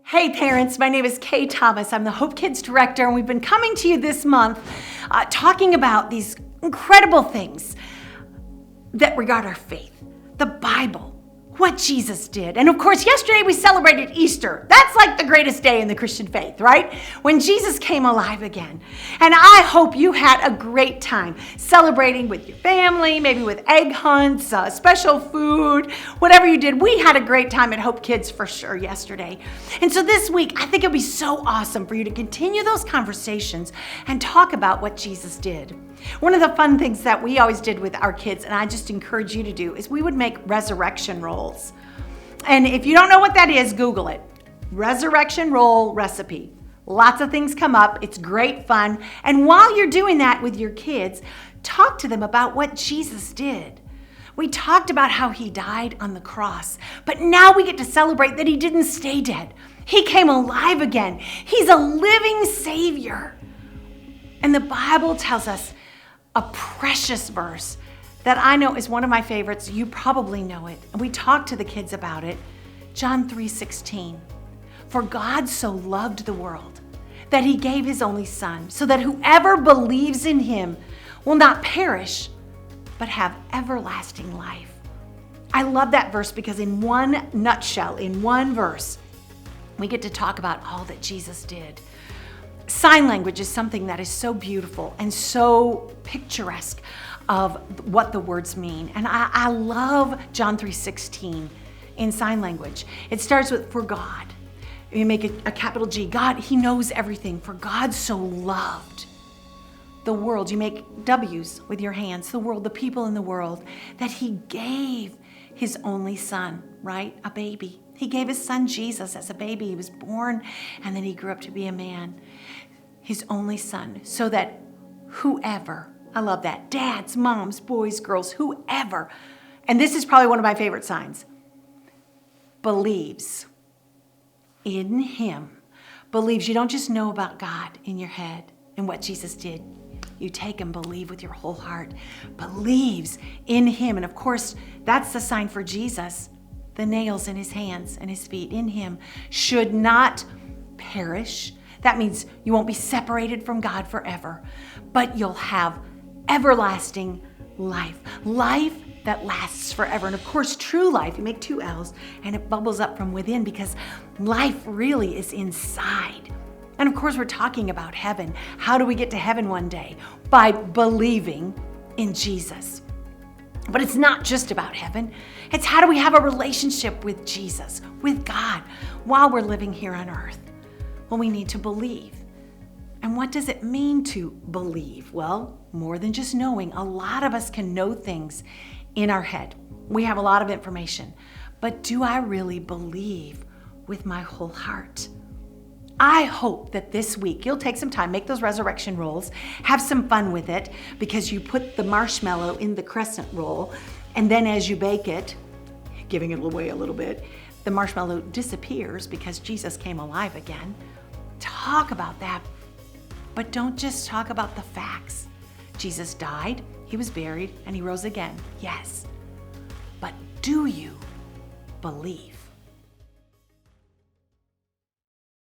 Hey parents, my name is Kay Thomas. I'm the Hope Kids Director, and we've been coming to you this month talking about these incredible things that regard our faith, the Bible, what Jesus did. And of course, yesterday we celebrated Easter. That's like the greatest day in the Christian faith, right? When Jesus came alive again. And I hope you had a great time celebrating with your family, maybe with egg hunts, special food, whatever you did. We had a great time at Hope Kids for sure yesterday. And so this week, I think it'll be so awesome for you to continue those conversations and talk about what Jesus did. One of the fun things that we always did with our kids, and I just encourage you to do, is we would make resurrection rolls. And if you don't know what that is, Google it. Resurrection roll recipe. Lots of things come up. It's great fun. And while you're doing that with your kids, talk to them about what Jesus did. We talked about how he died on the cross, but now we get to celebrate that he didn't stay dead. He came alive again. He's a living Savior. And the Bible tells us a precious verse that I know is one of my favorites. You probably know it. And we talked to the kids about it. John 3:16. For God so loved the world that he gave his only son, so that whoever believes in him will not perish, but have everlasting life. I love that verse because in one nutshell, in one verse, we get to talk about all that Jesus did. Sign language is something that is so beautiful and so picturesque of what the words mean. And I love John 3:16 in sign language. It starts with for God. You make a capital G. God, he knows everything. For God so loved the world. You make W's with your hands. The world, the people in the world, that he gave his only son, right? A baby. He gave his son Jesus as a baby. He was born and then he grew up to be a man. His only son, so that whoever, I love that, dads, moms, boys, girls, whoever, and this is probably one of my favorite signs, believes in him. Believes. You don't just know about God in your head and what Jesus did. You take and believe with your whole heart. Believes in him. And of course, that's the sign for Jesus. The nails in his hands and his feet in him should not perish. That means you won't be separated from God forever, but you'll have everlasting life. Life that lasts forever. And of course, true life, you make two L's, and it bubbles up from within because life really is inside. And of course, we're talking about heaven. How do we get to heaven one day? By believing in Jesus. But it's not just about heaven. It's how do we have a relationship with Jesus, with God, while we're living here on earth? Well, we need to believe. And what does it mean to believe? Well, more than just knowing. A lot of us can know things in our head. We have a lot of information. But do I really believe with my whole heart? I hope that this week you'll take some time, make those resurrection rolls, have some fun with it, because you put the marshmallow in the crescent roll, and then as you bake it, giving it away a little bit, the marshmallow disappears because Jesus came alive again. Talk about that, but don't just talk about the facts. Jesus died, he was buried, and he rose again. Yes, but do you believe?